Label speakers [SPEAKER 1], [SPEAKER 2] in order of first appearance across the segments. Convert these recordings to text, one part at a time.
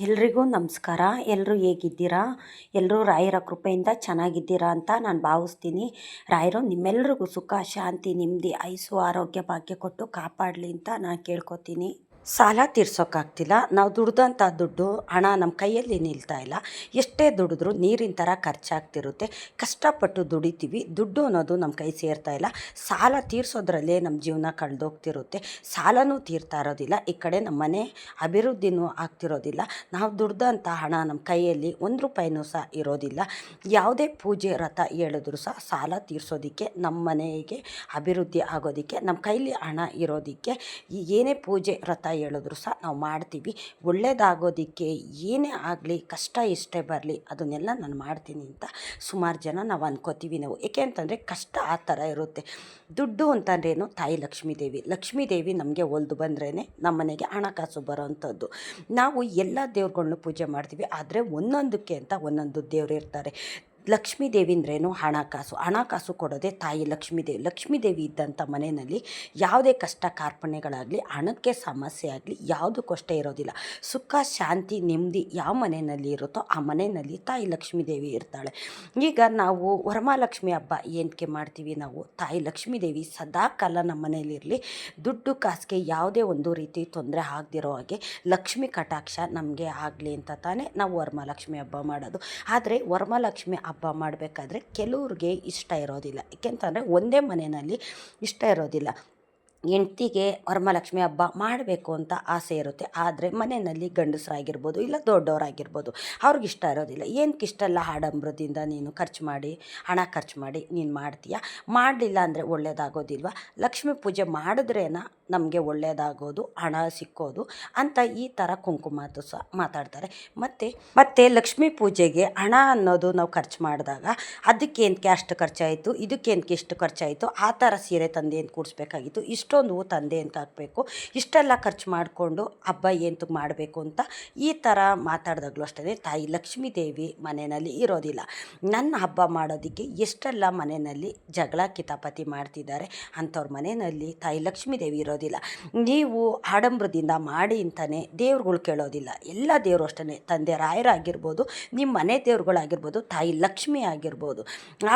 [SPEAKER 1] ಎಲ್ರಿಗೂ ನಮಸ್ಕಾರ. ಎಲ್ಲರೂ ಹೇಗಿದ್ದೀರಾ? ಎಲ್ಲರೂ ರಾಯರ ಕೃಪೆಯಿಂದ ಚೆನ್ನಾಗಿದ್ದೀರಾ ಅಂತ ನಾನು ಭಾವಿಸ್ತೀನಿ. ರಾಯರು ನಿಮ್ಮೆಲ್ರಿಗೂ ಸುಖ, ಶಾಂತಿ, ನೆಮ್ಮದಿ, ಆಯುಸ್ಸು, ಆರೋಗ್ಯ, ಭಾಗ್ಯ ಕೊಟ್ಟು ಕಾಪಾಡಲಿ ಅಂತ ನಾನು ಕೇಳ್ಕೊತೀನಿ. ಸಾಲ ತೀರ್ಸೋಕ್ಕಾಗ್ತಿಲ್ಲ. ನಾವು ದುಡ್ದಂಥ ದುಡ್ಡು ಹಣ ನಮ್ಮ ಕೈಯಲ್ಲಿ ನಿಲ್ತಾ ಇಲ್ಲ. ಎಷ್ಟೇ ದುಡಿದ್ರೂ ನೀರಿನ ಥರ ಖರ್ಚಾಗ್ತಿರುತ್ತೆ. ಕಷ್ಟಪಟ್ಟು ದುಡಿತೀವಿ, ದುಡ್ಡು ಅನ್ನೋದು ನಮ್ಮ ಕೈ ಸೇರ್ತಾ ಇಲ್ಲ. ಸಾಲ ತೀರ್ಸೋದ್ರಲ್ಲೇ ನಮ್ಮ ಜೀವನ ಕಳೆದೋಗ್ತಿರುತ್ತೆ. ಸಾಲನೂ ತೀರ್ತಾ ಇರೋದಿಲ್ಲ, ಈ ಕಡೆ ನಮ್ಮ ಮನೆ ಅಭಿವೃದ್ಧಿನೂ ಆಗ್ತಿರೋದಿಲ್ಲ. ನಾವು ದುಡ್ದಂಥ ಹಣ ನಮ್ಮ ಕೈಯಲ್ಲಿ ₹1 ಸಹ ಇರೋದಿಲ್ಲ. ಯಾವುದೇ ಪೂಜೆ ವ್ರತ ಹೇಳಿದ್ರು ಸಹ ಸಾಲ ತೀರ್ಸೋದಕ್ಕೆ, ನಮ್ಮ ಮನೆಗೆ ಅಭಿವೃದ್ಧಿ ಆಗೋದಕ್ಕೆ, ನಮ್ಮ ಕೈಲಿ ಹಣ ಇರೋದಕ್ಕೆ ಏನೇ ಪೂಜೆ ವ್ರತ ಹೇಳಿದ್ರು ಸಹ ನಾವು ಮಾಡ್ತೀವಿ. ಒಳ್ಳೆಯದಾಗೋದಕ್ಕೆ ಏನೇ ಆಗಲಿ, ಕಷ್ಟ ಎಷ್ಟೇ ಬರಲಿ ಅದನ್ನೆಲ್ಲ ನಾನು ಮಾಡ್ತೀನಿ ಅಂತ ಸುಮಾರು ಜನ ನಾವು ಅನ್ಕೋತೀವಿ. ಏಕೆ ಅಂತಂದರೆ ಕಷ್ಟ ಆ ಥರ ಇರುತ್ತೆ. ದುಡ್ಡು ಅಂತಂದ್ರೇನು, ತಾಯಿ ಲಕ್ಷ್ಮೀದೇವಿ ನಮಗೆ ಒಲ್ದು ಬಂದ್ರೇ ನಮ್ಮ ಮನೆಗೆ ಹಣಕಾಸು ಬರೋವಂಥದ್ದು. ನಾವು ಎಲ್ಲ ದೇವ್ರುಗಳ್ನು ಪೂಜೆ ಮಾಡ್ತೀವಿ, ಆದರೆ ಒಂದೊಂದಕ್ಕೆ ಅಂತ ಒಂದೊಂದು ದೇವ್ರು ಇರ್ತಾರೆ. ಲಕ್ಷ್ಮೀದೇವಿ ಅಂದ್ರೇನು, ಹಣಕಾಸು ಕೊಡೋದೇ ತಾಯಿ ಲಕ್ಷ್ಮೀದೇವಿ ಇದ್ದಂಥ ಮನೆಯಲ್ಲಿ ಯಾವುದೇ ಕಷ್ಟ ಕಾರ್ಪಣ್ಯಗಳಾಗಲಿ, ಹಣಕ್ಕೆ ಸಮಸ್ಯೆ ಆಗಲಿ ಯಾವುದಕ್ಕಷ್ಟೇ ಇರೋದಿಲ್ಲ. ಸುಖ, ಶಾಂತಿ, ನೆಮ್ಮದಿ ಯಾವ ಮನೆಯಲ್ಲಿ ಇರುತ್ತೋ ಆ ಮನೆಯಲ್ಲಿ ತಾಯಿ ಲಕ್ಷ್ಮೀದೇವಿ ಇರ್ತಾಳೆ. ಈಗ ನಾವು ವರಮಹಾಲಕ್ಷ್ಮಿ ಹಬ್ಬ ಏನಕ್ಕೆ ಮಾಡ್ತೀವಿ? ನಾವು ತಾಯಿ ಲಕ್ಷ್ಮೀದೇವಿ ಸದಾ ಕಾಲ ನಮ್ಮ ಮನೆಯಲ್ಲಿರಲಿ, ದುಡ್ಡು ಕಾಸಿಗೆ ಯಾವುದೇ ಒಂದು ರೀತಿ ತೊಂದರೆ ಆಗದಿರೋ ಹಾಗೆ ಲಕ್ಷ್ಮಿ ಕಟಾಕ್ಷ ನಮಗೆ ಆಗಲಿ ಅಂತ ತಾನೇ ನಾವು ವರಮಹಾಲಕ್ಷ್ಮಿ ಹಬ್ಬ ಮಾಡೋದು. ಆದರೆ ವರಮಹಾಲಕ್ಷ್ಮಿ ಹಬ್ಬ ಮಾಡಬೇಕಾದ್ರೆ ಕೆಲವ್ರಿಗೆ ಇಷ್ಟ ಇರೋದಿಲ್ಲ. ಏಕೆಂತಂದರೆ ಒಂದೇ ಮನೆಯಲ್ಲಿ ಇಷ್ಟ ಇರೋದಿಲ್ಲ. ಹೆಂಡ್ತಿಗೆ ವರಮಹಾಲಕ್ಷ್ಮಿ ಹಬ್ಬ ಮಾಡಬೇಕು ಅಂತ ಆಸೆ ಇರುತ್ತೆ, ಆದರೆ ಮನೆಯಲ್ಲಿ ಗಂಡಸರಾಗಿರ್ಬೋದು ಇಲ್ಲ ದೊಡ್ಡವರಾಗಿರ್ಬೋದು ಅವ್ರಿಗೆ ಇಷ್ಟ ಇರೋದಿಲ್ಲ. ಏನಕ್ಕೆ ಇಷ್ಟೆಲ್ಲ ಆಡಂಬರದಿಂದ ನೀನು ಹಣ ಖರ್ಚು ಮಾಡಿ ನೀನು ಮಾಡ್ತೀಯ? ಮಾಡಲಿಲ್ಲ ಅಂದರೆ ಒಳ್ಳೆಯದಾಗೋದಿಲ್ವ? ಲಕ್ಷ್ಮೀ ಪೂಜೆ ಮಾಡಿದ್ರೇನ ನಮಗೆ ಒಳ್ಳೆಯದಾಗೋದು, ಹಣ ಸಿಕ್ಕೋದು ಅಂತ ಈ ಥರ ಕುಂಕುಮಾತು ಸಹ ಮಾತಾಡ್ತಾರೆ. ಮತ್ತು ಲಕ್ಷ್ಮೀ ಪೂಜೆಗೆ ಹಣ ಅನ್ನೋದು ನಾವು ಖರ್ಚು ಮಾಡಿದಾಗ ಅದಕ್ಕೇನಕ್ಕೆ ಅಷ್ಟು ಖರ್ಚಾಯಿತು, ಇದಕ್ಕೇನಕ್ಕೆ ಇಷ್ಟು ಖರ್ಚಾಯಿತು, ಆ ಥರ ಸೀರೆ ತಂದೆ ಏನು ಕೂಡಿಸ್ಬೇಕಾಗಿತ್ತು, ಇಷ್ಟೊಂದು ತಂದೆ ಅಂತ ಹಾಕಬೇಕು, ಇಷ್ಟೆಲ್ಲ ಖರ್ಚು ಮಾಡಿಕೊಂಡು ಹಬ್ಬ ಏನಕ್ಕೆ ಮಾಡಬೇಕು ಅಂತ ಈ ಥರ ಮಾತಾಡಿದಾಗಲೂ ಅಷ್ಟೇ ತಾಯಿ ಲಕ್ಷ್ಮೀದೇವಿ ಮನೆಯಲ್ಲಿ ಇರೋದಿಲ್ಲ. ನನ್ನ ಹಬ್ಬ ಮಾಡೋದಕ್ಕೆ ಎಷ್ಟೆಲ್ಲ ಮನೆಯಲ್ಲಿ ಜಗಳ ಕಿತಾಪತಿ ಮಾಡ್ತಿದ್ದಾರೆ, ಅಂಥವ್ರ ಮನೆಯಲ್ಲಿ ತಾಯಿ ಲಕ್ಷ್ಮೀದೇವಿ ಇರೋದಿಲ್ಲ. ನೀವು ಆಡಂಬರದಿಂದ ಮಾಡಿ ಅಂತಲೇ ದೇವ್ರುಗಳು ಕೇಳೋದಿಲ್ಲ. ಎಲ್ಲ ದೇವರು ಅಷ್ಟೇ, ತಂದೆ ರಾಯರಾಗಿರ್ಬೋದು, ನಿಮ್ಮ ಮನೆ ದೇವ್ರುಗಳಾಗಿರ್ಬೋದು, ತಾಯಿ ಲಕ್ಷ್ಮಿ ಆಗಿರ್ಬೋದು,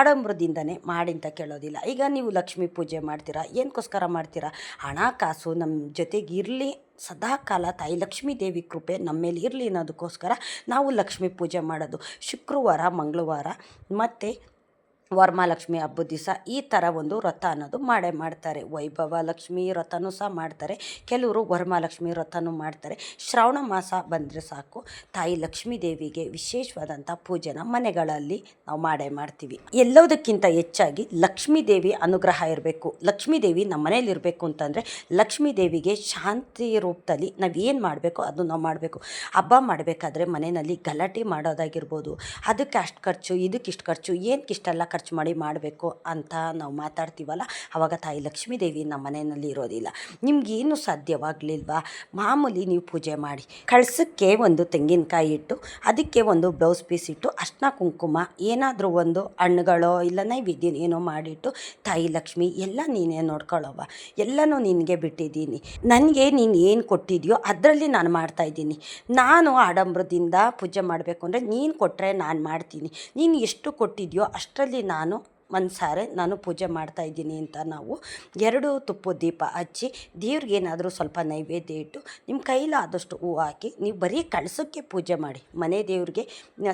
[SPEAKER 1] ಆಡಂಬರದಿಂದನೇ ಮಾಡಿ ಅಂತ ಕೇಳೋದಿಲ್ಲ. ಈಗ ನೀವು ಲಕ್ಷ್ಮೀ ಪೂಜೆ ಮಾಡ್ತೀರಾ, ಏನಕ್ಕೋಸ್ಕರ ಮಾಡ್ತೀರಾ? ಹಣಕಾಸು ನಮ್ಮ ಜೊತೆಗೆ ಇರಲಿ, ಸದಾ ಕಾಲ ತಾಯಿ ಲಕ್ಷ್ಮೀದೇವಿ ಕೃಪೆ ನಮ್ಮ ಮೇಲೆ ಇರಲಿ ಅನ್ನೋದಕ್ಕೋಸ್ಕರ ನಾವು ಲಕ್ಷ್ಮೀ ಪೂಜೆ ಮಾಡೋದು. ಶುಕ್ರವಾರ, ಮಂಗಳವಾರ ಮತ್ತು ವರಮಹಾಲಕ್ಷ್ಮಿ ಹಬ್ಬದ ದಿವಸ ಈ ಥರ ಒಂದು ವ್ರತ ಅನ್ನೋದು ಮಾಡ್ತಾರೆ. ವೈಭವ ಲಕ್ಷ್ಮಿ ವ್ರತನೂ ಸಹ ಮಾಡ್ತಾರೆ, ಕೆಲವರು ವರಮಹಾಲಕ್ಷ್ಮಿ ವ್ರತನೂ ಮಾಡ್ತಾರೆ. ಶ್ರಾವಣ ಮಾಸ ಬಂದರೆ ಸಾಕು, ತಾಯಿ ಲಕ್ಷ್ಮೀದೇವಿಗೆ ವಿಶೇಷವಾದಂಥ ಪೂಜೆನ ಮನೆಗಳಲ್ಲಿ ನಾವು ಮಾಡ್ತೀವಿ. ಎಲ್ಲದಕ್ಕಿಂತ ಹೆಚ್ಚಾಗಿ ಲಕ್ಷ್ಮೀದೇವಿ ಅನುಗ್ರಹ ಇರಬೇಕು. ಲಕ್ಷ್ಮೀದೇವಿ ನಮ್ಮ ಮನೇಲಿ ಇರಬೇಕು ಅಂತಂದರೆ ಲಕ್ಷ್ಮೀದೇವಿಗೆ ಶಾಂತಿ ರೂಪದಲ್ಲಿ ನಾವು ಏನು ಮಾಡಬೇಕೋ ಅದು ನಾವು ಮಾಡಬೇಕು. ಹಬ್ಬ ಮಾಡಬೇಕಾದ್ರೆ ಮನೆಯಲ್ಲಿ ಗಲಾಟೆ ಮಾಡೋದಾಗಿರ್ಬೋದು, ಅದಕ್ಕೆ ಅಷ್ಟು ಖರ್ಚು, ಇದಕ್ಕಿಷ್ಟು ಖರ್ಚು, ಏನಕ್ಕಿಷ್ಟೆಲ್ಲ ಖರ್ಚು ಮಾಡಬೇಕು ಅಂತ ನಾವು ಮಾತಾಡ್ತೀವಲ್ಲ, ಆವಾಗ ತಾಯಿ ಲಕ್ಷ್ಮೀದೇವಿ ನಮ್ಮ ಮನೆಯಲ್ಲಿ ಇರೋದಿಲ್ಲ. ನಿಮಗೇನು ಸಾಧ್ಯವಾಗಲಿಲ್ವಾ? ಮಾಮೂಲಿ ನೀವು ಪೂಜೆ ಮಾಡಿ, ಕಳಸಕ್ಕೆ ಒಂದು ತೆಂಗಿನಕಾಯಿ ಇಟ್ಟು, ಅದಕ್ಕೆ ಒಂದು ಬ್ಲೌಸ್ ಪೀಸ್ ಇಟ್ಟು, ಅರ್ಶಿನ ಕುಂಕುಮ ಏನಾದರೂ ಒಂದು ಹಣ್ಣುಗಳೋ ಇಲ್ಲ ನೈವೇದ್ಯ ಏನೋ ಮಾಡಿಟ್ಟು, ತಾಯಿ ಲಕ್ಷ್ಮಿ ಎಲ್ಲ ನೀನೇ ನೋಡ್ಕೊಳ್ಳೋವ, ಎಲ್ಲನೂ ನಿನಗೆ ಬಿಟ್ಟಿದ್ದೀನಿ, ನನಗೆ ನೀನು ಏನು ಕೊಟ್ಟಿದೆಯೋ ಅದರಲ್ಲಿ ನಾನು ಮಾಡ್ತಾಯಿದ್ದೀನಿ. ನಾನು ಆಡಂಬರದಿಂದ ಪೂಜೆ ಮಾಡಬೇಕು ಅಂದರೆ ನೀನು ಕೊಟ್ಟರೆ ನಾನು ಮಾಡ್ತೀನಿ, ನೀನು ಎಷ್ಟು ಕೊಟ್ಟಿದೆಯೋ ಅಷ್ಟರಲ್ಲಿ ನಾನು ಪೂಜೆ ಮಾಡ್ತಾಯಿದ್ದೀನಿ ಅಂತ ನಾವು 2 ತುಪ್ಪದ ದೀಪ ಹಚ್ಚಿ ದೇವ್ರಿಗೇನಾದರೂ ಸ್ವಲ್ಪ ನೈವೇದ್ಯ ಇಟ್ಟು, ನಿಮ್ಮ ಕೈಲಾದಷ್ಟು ಹೂವು ಹಾಕಿ ನೀವು ಬರೀ ಕಳಸಕ್ಕೆ ಪೂಜೆ ಮಾಡಿ, ಮನೆ ದೇವ್ರಿಗೆ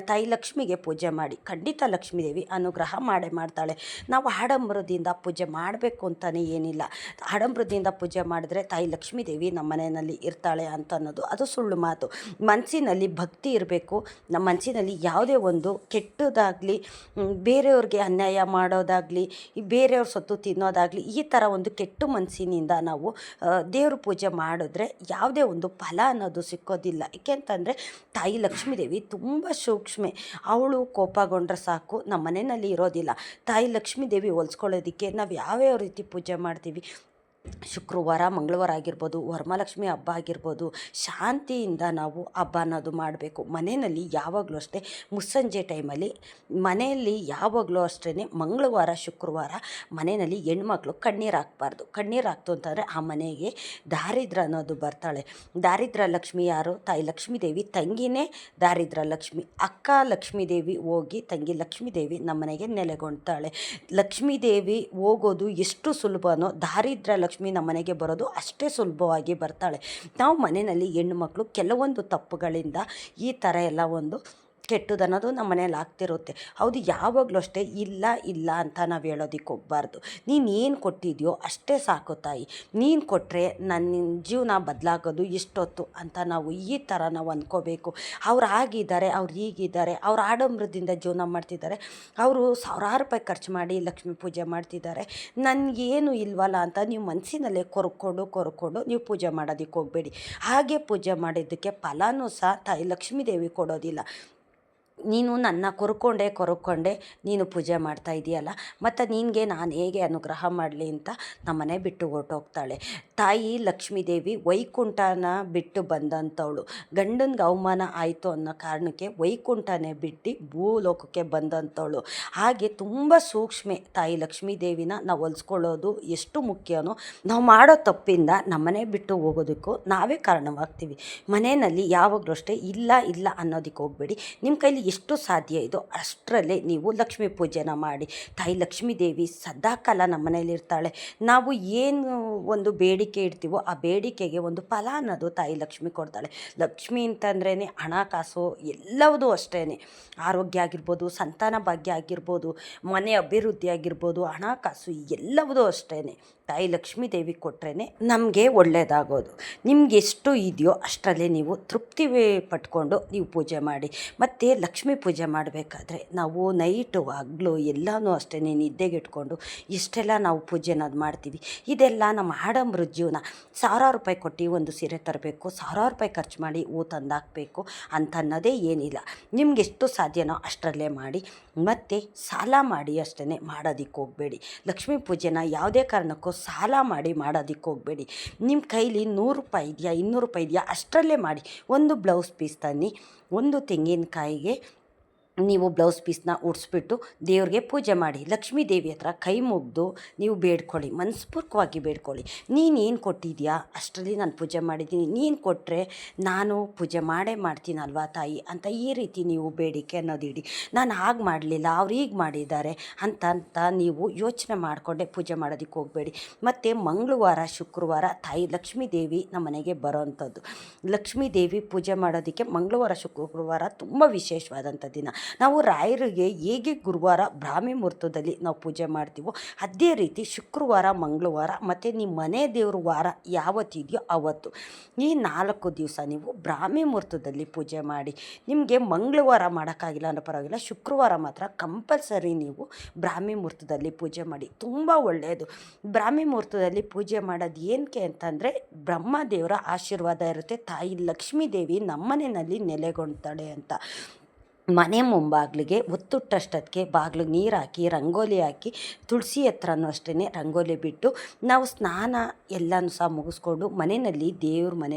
[SPEAKER 1] ತಾಯಿ ಲಕ್ಷ್ಮಿಗೆ ಪೂಜೆ ಮಾಡಿ, ಖಂಡಿತ ಲಕ್ಷ್ಮೀದೇವಿ ಅನುಗ್ರಹ ಮಾಡ್ತಾಳೆ. ನಾವು ಆಡಂಬರದಿಂದ ಪೂಜೆ ಮಾಡಬೇಕು ಅಂತಲೇ ಏನಿಲ್ಲ. ಆಡಂಬರದಿಂದ ಪೂಜೆ ಮಾಡಿದ್ರೆ ತಾಯಿ ಲಕ್ಷ್ಮೀದೇವಿ ನಮ್ಮ ಮನೆಯಲ್ಲಿ ಇರ್ತಾಳೆ ಅಂತ ಅನ್ನೋದು ಅದು ಸುಳ್ಳು ಮಾತು. ಮನಸ್ಸಿನಲ್ಲಿ ಭಕ್ತಿ ಇರಬೇಕು. ನಮ್ಮ ಮನಸ್ಸಿನಲ್ಲಿ ಯಾವುದೇ ಒಂದು ಕೆಟ್ಟದಾಗಲಿ, ಬೇರೆಯವ್ರಿಗೆ ಅನ್ಯಾಯ ಮಾಡೋದಾಗಲಿ, ಬೇರೆಯವ್ರ ಸೊತ್ತು ತಿನ್ನೋದಾಗಲಿ, ಈ ಥರ ಒಂದು ಕೆಟ್ಟ ಮನಸ್ಸಿನಿಂದ ನಾವು ದೇವ್ರ ಪೂಜೆ ಮಾಡಿದ್ರೆ ಯಾವುದೇ ಒಂದು ಫಲ ಅನ್ನೋದು ಸಿಕ್ಕೋದಿಲ್ಲ. ಏಕೆಂತಂದರೆ ತಾಯಿ ಲಕ್ಷ್ಮೀದೇವಿ ತುಂಬ ಸೂಕ್ಷ್ಮೆ. ಅವಳು ಕೋಪಗೊಂಡ್ರೆ ಸಾಕು ನಮ್ಮ ಮನೆಯಲ್ಲಿ ಇರೋದಿಲ್ಲ. ತಾಯಿ ಲಕ್ಷ್ಮೀದೇವಿ ಹೋಲಿಸ್ಕೊಳ್ಳೋದಕ್ಕೆ ನಾವು ಯಾವ್ಯಾವ ರೀತಿ ಪೂಜೆ ಮಾಡ್ತೀವಿ, ಶುಕ್ರವಾರ ಮಂಗಳವಾರ ಆಗಿರ್ಬೋದು, ವರಮಹಾಲಕ್ಷ್ಮಿ ಹಬ್ಬ ಆಗಿರ್ಬೋದು, ಶಾಂತಿಯಿಂದ ನಾವು ಹಬ್ಬ ಅನ್ನೋದು ಮಾಡಬೇಕು. ಮನೆಯಲ್ಲಿ ಯಾವಾಗಲೂ ಅಷ್ಟೇ ಮುಸ್ಸಂಜೆ ಟೈಮಲ್ಲಿ ಮನೆಯಲ್ಲಿ ಯಾವಾಗಲೂ ಅಷ್ಟೇ ಮಂಗಳವಾರ ಶುಕ್ರವಾರ ಮನೆಯಲ್ಲಿ ಹೆಣ್ಮಕ್ಳು ಕಣ್ಣೀರು ಹಾಕ್ಬಾರ್ದು. ಕಣ್ಣೀರು ಹಾಕ್ತು ಅಂತಂದರೆ ಆ ಮನೆಗೆ ದಾರಿದ್ರ್ಯ ಅನ್ನೋದು ಬರ್ತಾಳೆ. ದಾರಿದ್ರ್ಯ ಲಕ್ಷ್ಮಿ ಯಾರು? ತಾಯಿ ಲಕ್ಷ್ಮೀದೇವಿ ತಂಗಿನೇ ದಾರಿದ್ರ್ಯ ಲಕ್ಷ್ಮಿ. ಅಕ್ಕ ಲಕ್ಷ್ಮೀದೇವಿ ಹೋಗಿ ತಂಗಿ ಲಕ್ಷ್ಮೀದೇವಿ ನಮ್ಮ ಮನೆಗೆ ನೆಲೆಗೊಳ್ತಾಳೆ. ಲಕ್ಷ್ಮೀದೇವಿ ಹೋಗೋದು ಎಷ್ಟು ಸುಲಭನೋ ದಾರಿದ್ರ್ಯ ಲಕ್ಷ್ಮಿ ನಮ್ಮ ಮನೆಗೆ ಬರೋದು ಅಷ್ಟೇ ಸುಲಭವಾಗಿ ಬರ್ತಾಳೆ. ನಾವು ಮನೆಯಲ್ಲಿ ಹೆಣ್ಣು ಮಕ್ಕಳು ಕೆಲವೊಂದು ತಪ್ಪುಗಳಿಂದ ಈ ಥರ ಎಲ್ಲ ಒಂದು ಕೆಟ್ಟದನ್ನೋದು ನಮ್ಮ ಮನೇಲಿ ಆಗ್ತಿರುತ್ತೆ. ಹೌದು, ಯಾವಾಗಲೂ ಅಷ್ಟೇ ಇಲ್ಲ ಇಲ್ಲ ಅಂತ ನಾವು ಹೇಳೋದಕ್ಕೆ ಹೋಗಬಾರ್ದು. ನೀನು ಏನು ಕೊಟ್ಟಿದೆಯೋ ಅಷ್ಟೇ ಸಾಕು ತಾಯಿ, ನೀನು ಕೊಟ್ಟರೆ ನನ್ನ ಜೀವನ ಬದಲಾಗೋದು ಎಷ್ಟೊತ್ತು ಅಂತ ನಾವು ಈ ಥರ ನಾವು ಅಂದ್ಕೋಬೇಕು. ಅವ್ರು ಆಗಿದ್ದಾರೆ, ಅವ್ರು ಹೀಗಿದ್ದಾರೆ, ಅವ್ರು ಆಡಂಬರದಿಂದ ಜೀವನ ಮಾಡ್ತಿದ್ದಾರೆ, ಅವರು ಸಾವಿರಾರು ರೂಪಾಯಿ ಖರ್ಚು ಮಾಡಿ ಲಕ್ಷ್ಮೀ ಪೂಜೆ ಮಾಡ್ತಿದ್ದಾರೆ, ನನಗೇನು ಇಲ್ವಲ್ಲ ಅಂತ ನೀವು ಮನಸ್ಸಿನಲ್ಲೇ ಕೊರ್ಕೊಂಡು ನೀವು ಪೂಜೆ ಮಾಡೋದಕ್ಕೆ ಹೋಗಬೇಡಿ. ಹಾಗೆ ಪೂಜೆ ಮಾಡಿದ್ದಕ್ಕೆ ಫಲನೂ ಸಹ ತಾಯಿ ಲಕ್ಷ್ಮೀದೇವಿ ಕೊಡೋದಿಲ್ಲ. ನೀನು ನನ್ನ ಕೊರ್ಕೊಂಡೆ ನೀನು ಪೂಜೆ ಮಾಡ್ತಾ ಇದೆಯಲ್ಲ, ಮತ್ತು ನಿನಗೆ ನಾನು ಹೇಗೆ ಅನುಗ್ರಹ ಮಾಡಲಿ ಅಂತ ನಮ್ಮನೆ ಬಿಟ್ಟು ಹೊರಟೋಗ್ತಾಳೆ. ತಾಯಿ ಲಕ್ಷ್ಮೀದೇವಿ ವೈಕುಂಠನ ಬಿಟ್ಟು ಬಂದಂಥವಳು. ಗಂಡನಿಗೆ ಅವಮಾನ ಆಯಿತು ಅನ್ನೋ ಕಾರಣಕ್ಕೆ ವೈಕುಂಠನೇ ಬಿಟ್ಟು ಭೂಲೋಕಕ್ಕೆ ಬಂದಂಥವಳು. ಹಾಗೆ ತುಂಬ ಸೂಕ್ಷ್ಮೆ ತಾಯಿ ಲಕ್ಷ್ಮೀದೇವಿನ ನಾವು ಹೊಲಿಸ್ಕೊಳ್ಳೋದು ಎಷ್ಟು ಮುಖ್ಯನೋ, ನಾವು ಮಾಡೋ ತಪ್ಪಿಂದ ನಮ್ಮನೆ ಬಿಟ್ಟು ಹೋಗೋದಕ್ಕೂ ನಾವೇ ಕಾರಣವಾಗ್ತೀವಿ. ಮನೆಯಲ್ಲಿ ಯಾವಾಗಲೂ ಅಷ್ಟೇ ಇಲ್ಲ ಇಲ್ಲ ಅನ್ನೋದಕ್ಕೆ ಹೋಗಬೇಡಿ. ನಿಮ್ಮ ಕೈಲಿ ಎಷ್ಟು ಸಾಧ್ಯ ಇದೋ ಅಷ್ಟರಲ್ಲೇ ನೀವು ಲಕ್ಷ್ಮೀ ಪೂಜೆನ ಮಾಡಿ. ತಾಯಿ ಲಕ್ಷ್ಮೀದೇವಿ ಸದಾಕಾಲ ನಮ್ಮ ಮನೇಲಿರ್ತಾಳೆ. ನಾವು ಏನು ಒಂದು ಬೇಡಿಕೆ ಇಡ್ತೀವೋ ಆ ಬೇಡಿಕೆಗೆ ಒಂದು ಫಲ ಅನ್ನೋದು ತಾಯಿ ಲಕ್ಷ್ಮಿ ಕೊಡ್ತಾಳೆ. ಲಕ್ಷ್ಮಿ ಅಂತಂದ್ರೇ ಹಣಕಾಸು ಎಲ್ಲವೂ ಅಷ್ಟೇ. ಆರೋಗ್ಯ ಆಗಿರ್ಬೋದು, ಸಂತಾನ ಭಾಗ್ಯ ಆಗಿರ್ಬೋದು, ಮನೆ ಅಭಿವೃದ್ಧಿ ಆಗಿರ್ಬೋದು, ಹಣಕಾಸು ಎಲ್ಲವೂ ಅಷ್ಟೇ ತಾಯಿ ಲಕ್ಷ್ಮೀದೇವಿ ಕೊಟ್ಟರೆ ನಮಗೆ ಒಳ್ಳೆಯದಾಗೋದು. ನಿಮ್ಗೆ ಎಷ್ಟು ಇದೆಯೋ ಅಷ್ಟರಲ್ಲೇ ನೀವು ತೃಪ್ತಿ ಪಟ್ಕೊಂಡು ನೀವು ಪೂಜೆ ಮಾಡಿ. ಮತ್ತು ಲಕ್ಷ್ಮೀ ಪೂಜೆ ಮಾಡಬೇಕಾದ್ರೆ ನಾವು ನೈಟು ಹಗ್ಲು ಎಲ್ಲನೂ ಅಷ್ಟೇ ನಿದ್ದೆಗೆಟ್ಕೊಂಡು ಇಷ್ಟೆಲ್ಲ ನಾವು ಪೂಜೆನದು ಮಾಡ್ತೀವಿ. ಇದೆಲ್ಲ ನಮ್ಮ ಆಡಂಬರದ ಜೀವನ. ಸಾವಿರಾರು ರೂಪಾಯಿ ಕೊಟ್ಟು ಒಂದು ಸೀರೆ ತರಬೇಕು, ಸಾವಿರಾರು ರೂಪಾಯಿ ಖರ್ಚು ಮಾಡಿ ಹೂ ತಂದಾಕಬೇಕು ಅಂತ ಅನ್ನೋದೇ ಏನಿಲ್ಲ. ನಿಮ್ಗೆ ಎಷ್ಟು ಸಾಧ್ಯನೋ ಅಷ್ಟರಲ್ಲೇ ಮಾಡಿ. ಮತ್ತು ಸಾಲ ಮಾಡಿ ಅಷ್ಟೇ ಮಾಡೋದಕ್ಕೆ ಹೋಗಬೇಡಿ. ಲಕ್ಷ್ಮೀ ಪೂಜೆನ ಯಾವುದೇ ಕಾರಣಕ್ಕೂ ಸಾಲ ಮಾಡಿ ಮಾಡೋದಕ್ಕೆ ಹೋಗಬೇಡಿ. ನಿಮ್ಮ ಕೈಲಿ 100 ರೂಪಾಯಿ ಇದೆಯಾ, 200 ರೂಪಾಯಿ ಇದೆಯಾ ಅಷ್ಟರಲ್ಲೇ ಮಾಡಿ. ಒಂದು ಬ್ಲೌಸ್ ಪೀಸ್ ತನ್ನಿ, ಒಂದು ತೆಂಗಿನಕಾಯಿಗೆ ನೀವು ಬ್ಲೌಸ್ ಪೀಸ್ನ ಉಡಿಸ್ಬಿಟ್ಟು ದೇವ್ರಿಗೆ ಪೂಜೆ ಮಾಡಿ. ಲಕ್ಷ್ಮೀ ದೇವಿ ಹತ್ರ ಕೈ ಮುಗಿದು ನೀವು ಬೇಡ್ಕೊಳ್ಳಿ, ಮನಸ್ಪೂರ್ವಕವಾಗಿ ಬೇಡ್ಕೊಳ್ಳಿ. ನೀನೇನು ಕೊಟ್ಟಿದ್ಯಾ ಅಷ್ಟರಲ್ಲಿ ನಾನು ಪೂಜೆ ಮಾಡಿದ್ದೀನಿ, ನೀನು ಕೊಟ್ಟರೆ ನಾನು ಪೂಜೆ ಮಾಡೇ ಮಾಡ್ತೀನಲ್ವಾ ತಾಯಿ ಅಂತ ಈ ರೀತಿ ನೀವು ಬೇಡಿಕೆ ಅನ್ನೋದಿಡಿ. ನಾನು ಹಾಗೆ ಮಾಡಲಿಲ್ಲ, ಅವ್ರು ಹೀಗೆ ಮಾಡಿದ್ದಾರೆ ಅಂತ ನೀವು ಯೋಚನೆ ಮಾಡಿಕೊಂಡೆ ಪೂಜೆ ಮಾಡೋದಕ್ಕೆ ಹೋಗಬೇಡಿ. ಮತ್ತು ಮಂಗಳವಾರ ಶುಕ್ರವಾರ ತಾಯಿ ಲಕ್ಷ್ಮೀ ದೇವಿ ನಮ್ಮ ಮನೆಗೆ ಬರೋವಂಥದ್ದು. ಲಕ್ಷ್ಮೀ ದೇವಿ ಪೂಜೆ ಮಾಡೋದಕ್ಕೆ ಮಂಗಳವಾರ ಶುಕ್ರವಾರ ತುಂಬ ವಿಶೇಷವಾದಂಥ ದಿನ. ನಾವು ರಾಯರಿಗೆ ಹೇಗೆ ಗುರುವಾರ ಬ್ರಾಹ್ಮಿ ಮುಹೂರ್ತದಲ್ಲಿ ನಾವು ಪೂಜೆ ಮಾಡ್ತೀವೋ ಅದೇ ರೀತಿ ಶುಕ್ರವಾರ, ಮಂಗಳವಾರ ಮತ್ತು ನಿಮ್ಮ ಮನೆ ದೇವ್ರ ವಾರ ಯಾವತ್ತಿದೆಯೋ ಅವತ್ತು ಈ 4 ದಿವಸ ನೀವು ಬ್ರಾಹ್ಮಿ ಮುಹೂರ್ತದಲ್ಲಿ ಪೂಜೆ ಮಾಡಿ. ನಿಮಗೆ ಮಂಗಳವಾರ ಮಾಡೋಕ್ಕಾಗಿಲ್ಲ ಅನ್ನೋ ಪರವಾಗಿಲ್ಲ, ಶುಕ್ರವಾರ ಮಾತ್ರ ಕಂಪಲ್ಸರಿ ನೀವು ಬ್ರಾಹ್ಮಿ ಮುಹೂರ್ತದಲ್ಲಿ ಪೂಜೆ ಮಾಡಿ. ತುಂಬ ಒಳ್ಳೆಯದು. ಬ್ರಾಹ್ಮಿ ಮುಹೂರ್ತದಲ್ಲಿ ಪೂಜೆ ಮಾಡೋದು ಏನಕ್ಕೆ ಅಂತಂದರೆ ಬ್ರಹ್ಮದೇವರ ಆಶೀರ್ವಾದ ಇರುತ್ತೆ. ತಾಯಿ ಲಕ್ಷ್ಮೀ ದೇವಿ ನಮ್ಮನೆಯಲ್ಲಿ ನೆಲೆಗೊಳ್ತಾಳೆ ಅಂತ. ಮನೆ ಮುಂಬಾಗಿಲಿಗೆ ಒತ್ತುಟ್ಟಷ್ಟಕ್ಕೆ ಬಾಗಿಲಿಗೆ ನೀರು ಹಾಕಿ ರಂಗೋಲಿ ಹಾಕಿ ತುಳಸಿ ಹತ್ರನೂ ಅಷ್ಟೇ ರಂಗೋಲಿ ಬಿಟ್ಟು ನಾವು ಸ್ನಾನ ಎಲ್ಲನೂ ಸಹ ಮುಗಿಸ್ಕೊಂಡು ಮನೆಯಲ್ಲಿ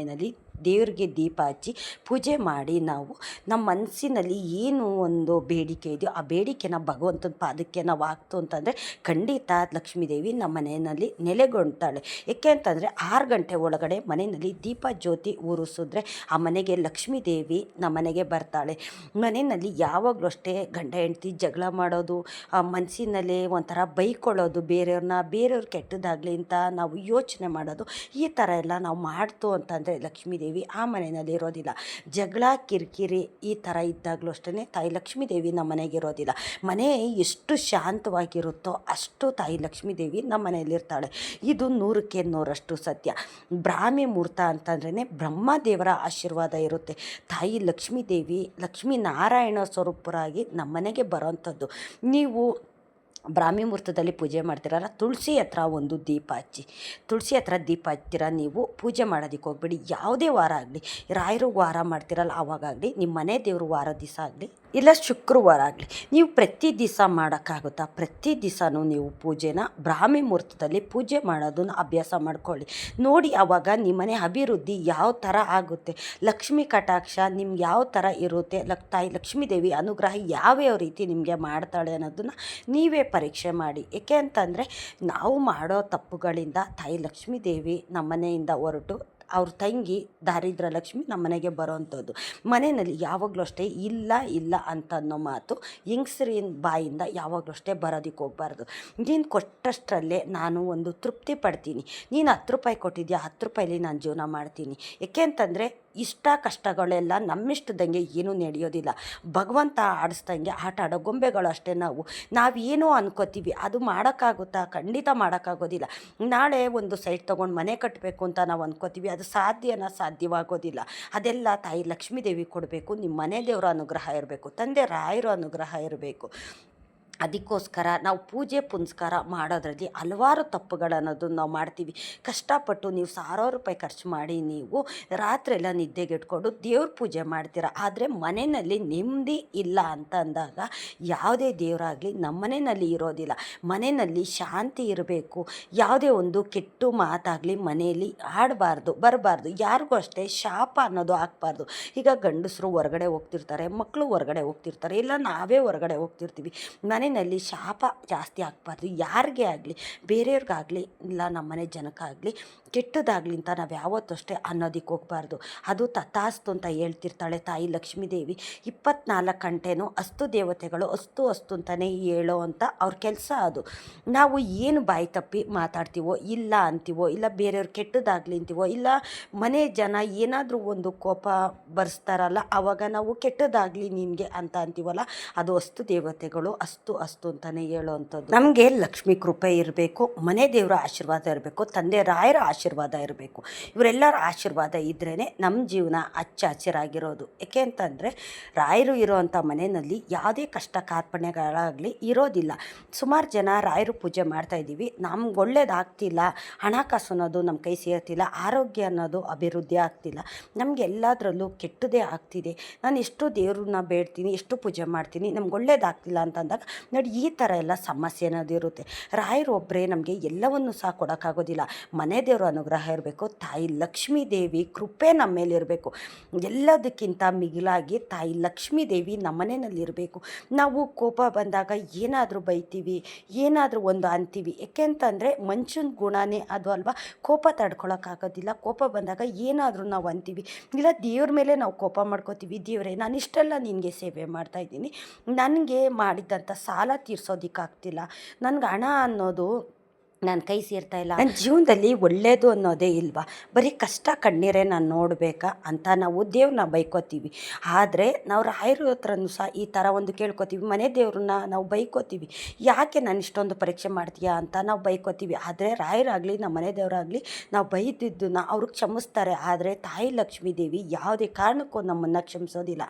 [SPEAKER 1] ದೇವ್ರಿಗೆ ದೀಪ ಹಚ್ಚಿ ಪೂಜೆ ಮಾಡಿ ನಾವು ನಮ್ಮ ಮನಸ್ಸಿನಲ್ಲಿ ಏನು ಒಂದು ಬೇಡಿಕೆ ಇದೆಯೋ ಆ ಬೇಡಿಕೆನ ಭಗವಂತನ ಪಾದಕ್ಕೆ ನಾವು ಹಾಕ್ತು ಅಂತಂದರೆ ಖಂಡಿತ ಲಕ್ಷ್ಮೀದೇವಿ ನಮ್ಮ ಮನೆಯಲ್ಲಿ ನೆಲೆಗೊಳ್ತಾಳೆ. ಏಕೆ ಅಂತಂದರೆ 6 ಗಂಟೆ ಒಳಗಡೆ ಮನೆಯಲ್ಲಿ ದೀಪ ಜ್ಯೋತಿ ಉರಿಸಿದ್ರೆ ಆ ಮನೆಗೆ ಲಕ್ಷ್ಮೀದೇವಿ ನಮ್ಮ ಮನೆಗೆ ಬರ್ತಾಳೆ. ಮನೆಯಲ್ಲಿ ಯಾವಾಗಲೂ ಅಷ್ಟೇ ಗಂಡ ಹೆಂಡತಿ ಜಗಳ ಮಾಡೋದು, ಮನಸ್ಸಿನಲ್ಲೇ ಒಂಥರ ಬೈಕೊಳ್ಳೋದು, ಬೇರೆಯವ್ರು ಕೆಟ್ಟದಾಗಲಿ ಅಂತ ನಾವು ಯೋಚನೆ ಮಾಡೋದು, ಈ ಥರ ಎಲ್ಲ ನಾವು ಮಾಡ್ತು ಅಂತಂದರೆ ಲಕ್ಷ್ಮೀದೇವಿ ಆ ಮನೆಯಲ್ಲಿ ಇರೋದಿಲ್ಲ. ಜಗಳ ಕಿರಿಕಿರಿ ಈ ಥರ ಇದ್ದಾಗಲೂ ಅಷ್ಟೇ ತಾಯಿ ಲಕ್ಷ್ಮೀದೇವಿ ನಮ್ಮ ಮನೆಗೆ ಇರೋದಿಲ್ಲ. ಮನೆ ಎಷ್ಟು ಶಾಂತವಾಗಿರುತ್ತೋ ಅಷ್ಟು ತಾಯಿ ಲಕ್ಷ್ಮೀದೇವಿ ನಮ್ಮ ಮನೆಯಲ್ಲಿರ್ತಾಳೆ. ಇದು 100ಕ್ಕೆ 100ರಷ್ಟು ಸತ್ಯ. ಬ್ರಾಹ್ಮಿ ಮುಹೂರ್ತ ಅಂತಂದ್ರೇ ಬ್ರಹ್ಮದೇವರ ಆಶೀರ್ವಾದ ಇರುತ್ತೆ. ತಾಯಿ ಲಕ್ಷ್ಮೀದೇವಿ ಲಕ್ಷ್ಮೀನಾರಾಯಣ ಸ್ವರೂಪರಾಗಿ ನಮ್ಮ ಮನೆಗೆ ಬರೋವಂಥದ್ದು. ನೀವು ಬ್ರಾಹ್ಮಿ ಮುಹೂರ್ತದಲ್ಲಿ ಪೂಜೆ ಮಾಡ್ತೀರಲ್ಲ, ತುಳಸಿ ಹತ್ರ ಒಂದು ದೀಪ ಹಚ್ಚಿ. ತುಳಸಿ ಹತ್ರ ದೀಪ ಹಚ್ಚಿರ ನೀವು ಪೂಜೆ ಮಾಡೋದಕ್ಕೆ ಹೋಗ್ಬೇಡಿ. ಯಾವುದೇ ವಾರ ಆಗಲಿ, ರಾಯರು ವಾರ ಮಾಡ್ತೀರಲ್ಲ ಆವಾಗಲಿ, ನಿಮ್ಮ ಮನೆ ದೇವರು ವಾರ ದಿವಸ ಆಗಲಿ, ಇಲ್ಲ ಶುಕ್ರವಾರ ಆಗಲಿ, ನೀವು ಪ್ರತಿ ದಿವಸ ಮಾಡೋಕ್ಕಾಗುತ್ತಾ? ಪ್ರತಿ ದಿವಸನೂ ನೀವು ಪೂಜೆನ ಬ್ರಾಹ್ಮಿ ಮುಹೂರ್ತದಲ್ಲಿ ಪೂಜೆ ಮಾಡೋದನ್ನ ಅಭ್ಯಾಸ ಮಾಡ್ಕೊಳ್ಳಿ. ನೋಡಿ ಆವಾಗ ನಿಮ್ಮನೆ ಅಭಿವೃದ್ಧಿ ಯಾವ ಥರ ಆಗುತ್ತೆ, ಲಕ್ಷ್ಮೀ ಕಟಾಕ್ಷ ನಿಮ್ಗೆ ಯಾವ ಥರ ಇರುತ್ತೆ, ತಾಯಿ ಲಕ್ಷ್ಮೀ ದೇವಿ ಅನುಗ್ರಹ ಯಾವ್ಯಾವ ರೀತಿ ನಿಮಗೆ ಮಾಡ್ತಾಳೆ ಅನ್ನೋದನ್ನು ನೀವೇ ಪರೀಕ್ಷೆ ಮಾಡಿ. ಏಕೆ ಅಂತಂದರೆ ನಾವು ಮಾಡೋ ತಪ್ಪುಗಳಿಂದ ತಾಯಿ ಲಕ್ಷ್ಮೀ ದೇವಿ ನಮ್ಮ ಮನೆಯಿಂದ ಹೊರಟು ಅವ್ರ ತಂಗಿ ದಾರಿದ್ರ ಲಕ್ಷ್ಮಿ ನಮ್ಮ ಮನೆಗೆ ಬರೋವಂಥದ್ದು. ಮನೆಯಲ್ಲಿ ಯಾವಾಗಲೂ ಅಷ್ಟೇ ಇಲ್ಲ ಇಲ್ಲ ಅಂತ ಅನ್ನೋ ಮಾತು ಹೆಂಗಸ್ರಿನ ಬಾಯಿಂದ ಯಾವಾಗಲೂ ಅಷ್ಟೇ ಬರೋದಕ್ಕೆ ಹೋಗ್ಬಾರ್ದು. ನೀನು ಕೊಟ್ಟಷ್ಟರಲ್ಲೇ ನಾನು ಒಂದು ತೃಪ್ತಿ ಪಡ್ತೀನಿ, ನೀನು 10 ರೂಪಾಯಿ ಕೊಟ್ಟಿದ್ಯಾ, 10 ರೂಪಾಯಿಲಿ ನಾನು ಜೀವನ ಮಾಡ್ತೀನಿ. ಏಕೆ ಅಂತಂದರೆ ಇಷ್ಟ ಕಷ್ಟಗಳೆಲ್ಲ ನಮ್ಮಿಷ್ಟದಂಗೆ ಏನೂ ನಡೆಯೋದಿಲ್ಲ. ಭಗವಂತ ಆಡಿಸ್ದಂಗೆ ಆಟ ಆಡೋ ಗೊಂಬೆಗಳು ಅಷ್ಟೇ ನಾವು. ನಾವೇನೋ ಅನ್ಕೋತೀವಿ, ಅದು ಮಾಡೋಕ್ಕಾಗುತ್ತಾ? ಖಂಡಿತ ಮಾಡೋಕ್ಕಾಗೋದಿಲ್ಲ. ನಾಳೆ ಒಂದು ಸೈಟ್ ತೊಗೊಂಡು ಮನೆ ಕಟ್ಟಬೇಕು ಅಂತ ನಾವು ಅನ್ಕೋತೀವಿ, ಅದು ಸಾಧ್ಯವಾಗೋದಿಲ್ಲ. ಅದೆಲ್ಲ ತಾಯಿ ಲಕ್ಷ್ಮೀ ದೇವಿ ಕೊಡಬೇಕು, ನಿಮ್ಮ ಮನೆ ದೇವರ ಅನುಗ್ರಹ ಇರಬೇಕು, ತಂದೆ ರಾಯರ ಅನುಗ್ರಹ ಇರಬೇಕು. ಅದಕ್ಕೋಸ್ಕರ ನಾವು ಪೂಜೆ ಪುನಸ್ಕಾರ ಮಾಡೋದ್ರಲ್ಲಿ ಹಲವಾರು ತಪ್ಪುಗಳನ್ನೋದು ನಾವು ಮಾಡ್ತೀವಿ. ಕಷ್ಟಪಟ್ಟು ನೀವು 1000 ರೂಪಾಯಿ ಖರ್ಚು ಮಾಡಿ ನೀವು ರಾತ್ರಿಯೆಲ್ಲ ನಿದ್ದೆಗೆಟ್ಕೊಂಡು ದೇವ್ರ ಪೂಜೆ ಮಾಡ್ತೀರ. ಆದರೆ ಮನೆಯಲ್ಲಿ ನೆಮ್ಮದಿ ಇಲ್ಲ ಅಂತ ಅಂದಾಗ ಯಾವುದೇ ದೇವರಾಗಲಿ ನಮ್ಮ ಮನೆಯಲ್ಲಿ ಇರೋದಿಲ್ಲ. ಮನೆಯಲ್ಲಿ ಶಾಂತಿ ಇರಬೇಕು. ಯಾವುದೇ ಒಂದು ಕೆಟ್ಟ ಮಾತಾಗಲಿ ಮನೆಯಲ್ಲಿ ಆಡಬಾರ್ದು, ಬರಬಾರ್ದು. ಯಾರಿಗೂ ಅಷ್ಟೇ ಶಾಪ ಅನ್ನೋದು ಹಾಕ್ಬಾರ್ದು. ಈಗ ಗಂಡಸರು ಹೊರಗಡೆ ಹೋಗ್ತಿರ್ತಾರೆ, ಮಕ್ಕಳು ಹೊರಗಡೆ ಹೋಗ್ತಿರ್ತಾರೆ, ಇಲ್ಲ ನಾವೇ ಹೊರಗಡೆ ಹೋಗ್ತಿರ್ತೀವಿ. ಮನೆಯಲ್ಲಿ ಶಾಪ ಜಾಸ್ತಿ ಆಗಬಾರ್ದು. ಯಾರಿಗೇ ಆಗಲಿ, ಬೇರೆಯವ್ರಿಗಾಗಲಿ, ಇಲ್ಲ ನಮ್ಮನೆ ಜನಕ್ಕಾಗಲಿ ಕೆಟ್ಟದಾಗಲಿ ಅಂತ ನಾವು ಯಾವತ್ತೂ ಅಷ್ಟೇ ಅನ್ನೋದಕ್ಕೆ ಹೋಗಬಾರ್ದು. ಅದು ತಥಾಸ್ತು ಅಂತ ಹೇಳ್ತಿರ್ತಾಳೆ ತಾಯಿ ಲಕ್ಷ್ಮೀ ದೇವಿ. 24 ಗಂಟೆನೂ ಅಸ್ತು ದೇವತೆಗಳು ಅಸ್ತು ಅಂತಲೇ ಹೇಳೋ ಅಂತ ಅವ್ರ ಕೆಲಸ ಅದು. ನಾವು ಏನು ಬಾಯಿ ತಪ್ಪಿ ಮಾತಾಡ್ತೀವೋ, ಇಲ್ಲ ಅಂತೀವೋ, ಇಲ್ಲ ಬೇರೆಯವ್ರು ಕೆಟ್ಟದಾಗಲಿ ಅಂತೀವೋ, ಇಲ್ಲ ಮನೆ ಜನ ಏನಾದರೂ ಒಂದು ಕೋಪ ಬರ್ಸ್ತಾರಲ್ಲ ಆವಾಗ ನಾವು ಕೆಟ್ಟದಾಗಲಿ ನಿನಗೆ ಅಂತ ಅಂತೀವಲ್ಲ, ಅದು ಅಸ್ತು ದೇವತೆಗಳು ಅಸ್ತು ಅಂತಲೇ ಹೇಳೋವಂಥದ್ದು. ನಮಗೆ ಲಕ್ಷ್ಮೀ ಕೃಪೆ ಇರಬೇಕು, ಮನೆ ದೇವರ ಆಶೀರ್ವಾದ ಇರಬೇಕು, ತಂದೆ ರಾಯರ ಆಶೀರ್ವಾದ ಇರಬೇಕು. ಇವರೆಲ್ಲರ ಆಶೀರ್ವಾದ ಇದ್ರೇ ನಮ್ಮ ಜೀವನ ಹಚ್ಚ ಏಕೆ ಅಂತಂದರೆ ರಾಯರು ಇರೋವಂಥ ಮನೆಯಲ್ಲಿ ಯಾವುದೇ ಕಷ್ಟ ಕಾರ್ಪಣ್ಯಗಳಾಗಲಿ ಇರೋದಿಲ್ಲ. ಸುಮಾರು ಜನ ರಾಯರು ಪೂಜೆ ಮಾಡ್ತಾಯಿದ್ದೀವಿ, ನಮ್ಗೆ ಒಳ್ಳೇದಾಗ್ತಿಲ್ಲ, ಹಣಕಾಸು ಅನ್ನೋದು ನಮ್ಮ ಕೈ ಸೇರ್ತಿಲ್ಲ, ಆರೋಗ್ಯ ಅನ್ನೋದು ಅಭಿವೃದ್ಧಿ ಆಗ್ತಿಲ್ಲ, ನಮಗೆ ಎಲ್ಲದರಲ್ಲೂ ಕೆಟ್ಟದೇ ಆಗ್ತಿದೆ, ನಾನು ಎಷ್ಟು ದೇವ್ರನ್ನ ಬೇಡ್ತೀನಿ, ಎಷ್ಟು ಪೂಜೆ ಮಾಡ್ತೀನಿ, ನಮ್ಗೆ ಒಳ್ಳೇದಾಗ್ತಿಲ್ಲ ಅಂತಂದಾಗ ನೋಡಿ ಈ ಥರ ಎಲ್ಲ ಸಮಸ್ಯೆ ಅನ್ನೋದು ಇರುತ್ತೆ. ರಾಯರು ಒಬ್ಬರೇ ನಮಗೆ ಎಲ್ಲವನ್ನೂ ಸಹ ಕೊಡೋಕ್ಕಾಗೋದಿಲ್ಲ. ಮನೆ ದೇವರು ಅನುಗ್ರಹ ಇರಬೇಕು, ತಾಯಿ ಲಕ್ಷ್ಮೀ ದೇವಿ ಕೃಪೆ ನಮ್ಮ ಮೇಲೆ ಇರಬೇಕು. ಎಲ್ಲದಕ್ಕಿಂತ ಮಿಗಿಲಾಗಿ ತಾಯಿ ಲಕ್ಷ್ಮೀ ದೇವಿ ನಮ್ಮ ಮನೆಯಲ್ಲಿರಬೇಕು. ನಾವು ಕೋಪ ಬಂದಾಗ ಏನಾದರೂ ಬೈತೀವಿ, ಏನಾದರೂ ಒಂದು ಅಂತೀವಿ. ಏಕೆ ಅಂತಂದರೆ ಮನುಷ್ಯನ ಗುಣನೇ ಅದು ಅಲ್ವಾ, ಕೋಪ ತಡ್ಕೊಳಕ್ಕಾಗೋದಿಲ್ಲ. ಕೋಪ ಬಂದಾಗ ಏನಾದರೂ ನಾವು ಅಂತೀವಿ, ಇಲ್ಲ ದೇವ್ರ ಮೇಲೆ ನಾವು ಕೋಪ ಮಾಡ್ಕೋತೀವಿ. ದೇವರೇ ನಾನು ಇಷ್ಟೆಲ್ಲ ನಿನಗೆ ಸೇವೆ ಮಾಡ್ತಾಯಿದ್ದೀನಿ, ನನಗೆ ಮಾಡಿದ್ದಂಥ ಸಾಲ ತೀರ್ಸೋದಕ್ಕಾಗ್ತಿಲ್ಲ, ನನಗೆ ಹಣ ಅನ್ನೋದು ನನ್ನ ಕೈ ಸೇರ್ತಾ ಇಲ್ಲ, ನನ್ನ ಜೀವನದಲ್ಲಿ ಒಳ್ಳೆಯದು ಅನ್ನೋದೇ ಇಲ್ವಾ, ಬರೀ ಕಷ್ಟ ಕಣ್ಣೀರೇ ನಾನು ನೋಡಬೇಕಾ ಅಂತ ನಾವು ದೇವ್ರನ್ನ ಬೈಕೋತೀವಿ. ಆದರೆ ನಾವು ರಾಯರ ಹತ್ರನೂ ಸಹ ಈ ಥರ ಒಂದು ಕೇಳ್ಕೊತೀವಿ, ಮನೆ ದೇವ್ರನ್ನ ನಾವು ಬೈಕೋತೀವಿ, ಯಾಕೆ ನಾನು ಇಷ್ಟೊಂದು ಪರೀಕ್ಷೆ ಮಾಡ್ತೀಯಾ ಅಂತ ನಾವು ಬೈಕೋತೀವಿ. ಆದರೆ ರಾಯರಾಗಲಿ ನಮ್ಮ ಮನೆ ದೇವರಾಗಲಿ ನಾವು ಬೈದಿದ್ದನ್ನು ಅವ್ರಿಗೆ ಕ್ಷಮಿಸ್ತಾರೆ. ಆದರೆ ತಾಯಿ ಲಕ್ಷ್ಮೀ ದೇವಿ ಯಾವುದೇ ಕಾರಣಕ್ಕೂ ನಮ್ಮನ್ನು ಕ್ಷಮಿಸೋದಿಲ್ಲ.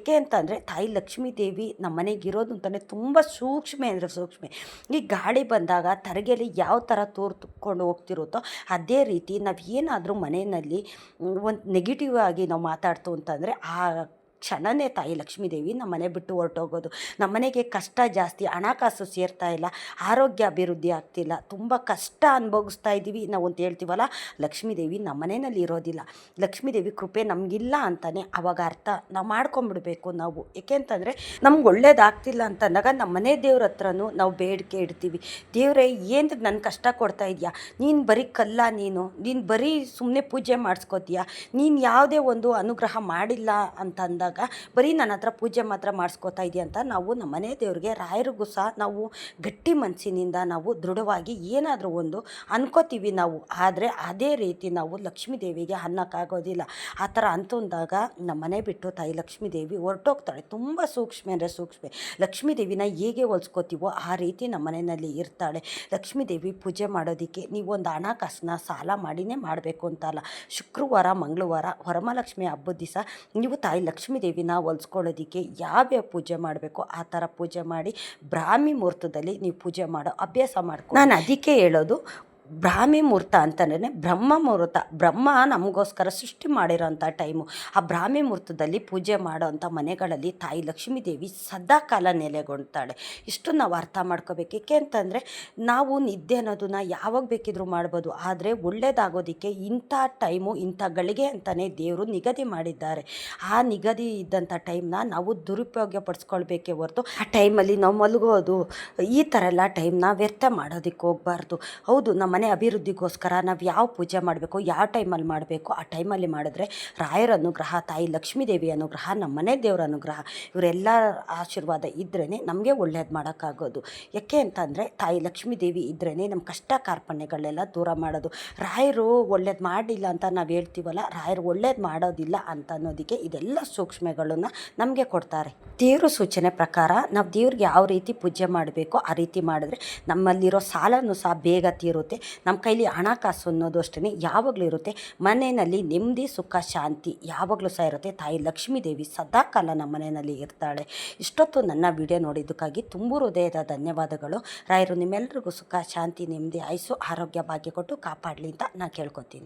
[SPEAKER 1] ಏಕೆ ಅಂತಂದರೆ ತಾಯಿ ಲಕ್ಷ್ಮೀ ದೇವಿ ನಮ್ಮ ಮನೆಗೆ ಇರೋದು ಅಂತಲೇ ತುಂಬ ಸೂಕ್ಷ್ಮ ಅಂದರೆ ಸೂಕ್ಷ್ಮ. ಈ ಗಾಳಿ ಬಂದಾಗ ತರಗೆಯಲ್ಲಿ ಯಾವ ಥರ ತೋರ್ಕೊಂಡು ಹೋಗ್ತಿರುತ್ತೋ ಅದೇ ರೀತಿ ನಾವು ಏನಾದರೂ ಮನೆಯಲ್ಲಿ ಒಂದು ನೆಗೆಟಿವ್ ಆಗಿ ನಾವು ಮಾತಾಡ್ತು ಅಂತಂದರೆ ಆ ಕ್ಷಣನೇ ತಾಯಿ ಲಕ್ಷ್ಮೀ ದೇವಿ ನಮ್ಮ ಮನೆ ಬಿಟ್ಟು ಹೊರಟೋಗೋದು. ನಮ್ಮ ಮನೆಗೆ ಕಷ್ಟ ಜಾಸ್ತಿ, ಹಣಕಾಸು ಸೇರ್ತಾ ಇಲ್ಲ, ಆರೋಗ್ಯ ಅಭಿವೃದ್ಧಿ ಆಗ್ತಿಲ್ಲ, ತುಂಬ ಕಷ್ಟ ಅನುಭವಿಸ್ತಾ ಇದ್ದೀವಿ ನಾವು ಅಂತ ಹೇಳ್ತೀವಲ್ಲ, ಲಕ್ಷ್ಮೀ ದೇವಿ ನಮ್ಮ ಮನೆಯಲ್ಲಿ ಇರೋದಿಲ್ಲ. ಲಕ್ಷ್ಮೀ ದೇವಿ ಕೃಪೆ ನಮಗಿಲ್ಲ ಅಂತಲೇ ಅವಾಗ ಅರ್ಥ ನಾವು ಮಾಡ್ಕೊಂಬಿಡ್ಬೇಕು ನಾವು. ಏಕೆ ಅಂತಂದರೆ ನಮ್ಗೆ ಒಳ್ಳೇದಾಗ್ತಿಲ್ಲ ಅಂತಂದಾಗ ನಮ್ಮ ಮನೆ ದೇವ್ರ ಹತ್ರನೂ ನಾವು ಬೇಡಿಕೆ ಇಡ್ತೀವಿ, ದೇವರೇ ಏನು ನನ್ನ ಕಷ್ಟ ಕೊಡ್ತಾ ಇದೆಯಾ, ನೀನು ಬರೀ ಕಲ್ಲ, ನೀನು ಬರೀ ಸುಮ್ಮನೆ ಪೂಜೆ ಮಾಡಿಸ್ಕೋತೀಯಾ, ನೀನು ಯಾವುದೇ ಒಂದು ಅನುಗ್ರಹ ಮಾಡಿಲ್ಲ ಅಂತಂದಾಗ ಬರೀ ನನ್ನ ಹತ್ರ ಪೂಜೆ ಮಾತ್ರ ಮಾಡಿಸ್ಕೋತಾ ಇದೆಯಾ ಅಂತ ನಾವು ನಮ್ಮ ಮನೆ ದೇವ್ರಿಗೆ ರಾಯರಿಗೂ ಸಹ ನಾವು ಗಟ್ಟಿ ಮನಸ್ಸಿನಿಂದ ನಾವು ದೃಢವಾಗಿ ಏನಾದರೂ ಒಂದು ಅನ್ಕೋತೀವಿ ನಾವು. ಆದರೆ ಅದೇ ರೀತಿ ನಾವು ಲಕ್ಷ್ಮೀ ದೇವಿಗೆ ಅನ್ನೋಕ್ಕಾಗೋದಿಲ್ಲ. ಆ ಥರ ಅಂತಂದಾಗ ನಮ್ಮ ಮನೆ ಬಿಟ್ಟು ತಾಯಿ ಲಕ್ಷ್ಮೀ ದೇವಿ ಹೊರಟೋಗ್ತಾಳೆ. ತುಂಬ ಸೂಕ್ಷ್ಮ ಅಂದರೆ ಸೂಕ್ಷ್ಮ. ಲಕ್ಷ್ಮೀ ದೇವಿನ ಹೇಗೆ ಹೋಲಿಸ್ಕೋತೀವೋ ಆ ರೀತಿ ನಮ್ಮ ಮನೆಯಲ್ಲಿ ಇರ್ತಾಳೆ. ಲಕ್ಷ್ಮೀ ದೇವಿ ಪೂಜೆ ಮಾಡೋದಕ್ಕೆ ನೀವೊಂದು ಹಣಕಾಸನ್ನ ಸಾಲ ಮಾಡಿನೇ ಮಾಡಬೇಕು ಅಂತಲ್ಲ. ಶುಕ್ರವಾರ ಮಂಗಳವಾರ ವರಮಹಾಲಕ್ಷ್ಮಿ ಹಬ್ಬದ ದಿವಸ ನೀವು ತಾಯಿ ಲಕ್ಷ್ಮೀ ದೇವಿನ ಒಲಿಸ್ಕೊಳ್ಳೋದಕ್ಕೆ ಯಾವ್ಯಾವ ಪೂಜೆ ಮಾಡಬೇಕು ಆ ಥರ ಪೂಜೆ ಮಾಡಿ ಬ್ರಾಹ್ಮಿ ಮುಹೂರ್ತದಲ್ಲಿ ನೀವು ಪೂಜೆ ಮಾಡೋ ಅಭ್ಯಾಸ ಮಾಡ್ಕೊ. ನಾನು ಅದಕ್ಕೆ ಹೇಳೋದು, ಬ್ರಾಹ್ಮಿ ಮುಹೂರ್ತ ಅಂತಂದ್ರೆ ಬ್ರಹ್ಮ ಮುಹೂರ್ತ. ಬ್ರಹ್ಮ ನಮಗೋಸ್ಕರ ಸೃಷ್ಟಿ ಮಾಡಿರೋಂಥ ಟೈಮು. ಆ ಬ್ರಾಹ್ಮಿ ಮುಹೂರ್ತದಲ್ಲಿ ಪೂಜೆ ಮಾಡೋವಂಥ ಮನೆಗಳಲ್ಲಿ ತಾಯಿ ಲಕ್ಷ್ಮೀ ದೇವಿ ಸದಾಕಾಲ ನೆಲೆಗೊಳ್ತಾಳೆ. ಇಷ್ಟು ನಾವು ಅರ್ಥ ಮಾಡ್ಕೋಬೇಕು. ಏಕೆ ಅಂತಂದರೆ ನಾವು ನಿದ್ದೆ ಅನ್ನೋದನ್ನ ಯಾವಾಗ ಬೇಕಿದ್ರೂ ಮಾಡ್ಬೋದು, ಆದರೆ ಒಳ್ಳೇದಾಗೋದಕ್ಕೆ ಇಂಥ ಟೈಮು ಇಂಥ ಗಳಿಗೆ ಅಂತಲೇ ದೇವರು ನಿಗದಿ ಮಾಡಿದ್ದಾರೆ. ಆ ನಿಗದಿ ಇದ್ದಂಥ ಟೈಮ್ನ ನಾವು ದುರುಪಯೋಗ ಪಡಿಸ್ಕೊಳ್ಬೇಕೇ ಹೊರತು ಆ ಟೈಮಲ್ಲಿ ನಾವು ಮಲಗೋದು ಈ ಥರ ಎಲ್ಲ ಟೈಮ್ನ ವ್ಯರ್ಥ ಮಾಡೋದಕ್ಕೆ ಹೋಗಬಾರ್ದು. ಹೌದು, ನಮ್ಮ ಮನೆ ಅಭಿವೃದ್ಧಿಗೋಸ್ಕರ ನಾವು ಯಾವ ಪೂಜೆ ಮಾಡಬೇಕು, ಯಾವ ಟೈಮಲ್ಲಿ ಮಾಡಬೇಕು ಆ ಟೈಮಲ್ಲಿ ಮಾಡಿದ್ರೆ ರಾಯರ ಅನುಗ್ರಹ, ತಾಯಿ ಲಕ್ಷ್ಮೀ ದೇವಿ ಅನುಗ್ರಹ, ನಮ್ಮ ಮನೆ ದೇವರ ಅನುಗ್ರಹ, ಇವರೆಲ್ಲ ಆಶೀರ್ವಾದ ಇದ್ರೇ ನಮಗೆ ಒಳ್ಳೇದು ಮಾಡೋಕ್ಕಾಗೋದು. ಯಾಕೆ ಅಂತಂದರೆ ತಾಯಿ ಲಕ್ಷ್ಮೀ ದೇವಿ ಇದ್ರೇ ನಮ್ಮ ಕಷ್ಟ ಕಾರ್ಪಣ್ಯಗಳೆಲ್ಲ ದೂರ ಮಾಡೋದು. ರಾಯರು ಒಳ್ಳೇದು ಮಾಡಲಿಲ್ಲ ಅಂತ ನಾವು ಹೇಳ್ತೀವಲ್ಲ, ರಾಯರು ಒಳ್ಳೇದು ಮಾಡೋದಿಲ್ಲ ಅಂತ ಅನ್ನೋದಕ್ಕೆ ಇದೆಲ್ಲ ಸೂಕ್ಷ್ಮಗಳನ್ನು ನಮಗೆ ಕೊಡ್ತಾರೆ. ದೇವ್ರ ಸೂಚನೆ ಪ್ರಕಾರ ನಾವು ದೇವ್ರಿಗೆ ಯಾವ ರೀತಿ ಪೂಜೆ ಮಾಡಬೇಕು ಆ ರೀತಿ ಮಾಡಿದ್ರೆ ನಮ್ಮಲ್ಲಿರೋ ಸಾಲನೂ ಸಹ ಬೇಗ ತೀರುತ್ತೆ. ನಮ್ಮ ಕೈಲಿ ಹಣಕಾಸು ಅನ್ನೋದು ಅಷ್ಟೇ ಯಾವಾಗಲೂ ಇರುತ್ತೆ. ಮನೆಯಲ್ಲಿ ನೆಮ್ಮದಿ, ಸುಖ, ಶಾಂತಿ ಯಾವಾಗಲೂ ಸಹ ಇರುತ್ತೆ. ತಾಯಿ ಲಕ್ಷ್ಮೀ ದೇವಿ ಸದಾಕಾಲ ನಮ್ಮ ಮನೆಯಲ್ಲಿ ಇರ್ತಾಳೆ. ಇಷ್ಟೊತ್ತು ನನ್ನ ವಿಡಿಯೋ ನೋಡಿದ್ದಕ್ಕಾಗಿ ತುಂಬ ಹೃದಯದ ಧನ್ಯವಾದಗಳು. ರಾಯರು ನಿಮ್ಮೆಲ್ಲರಿಗೂ ಸುಖ, ಶಾಂತಿ, ನೆಮ್ಮದಿ, ಆಯುಸ್ಸು, ಆರೋಗ್ಯ, ಭಾಗ್ಯ ಕೊಟ್ಟು ಕಾಪಾಡಲಿ ಅಂತ ನಾನು ಕೇಳ್ಕೊತೀನಿ.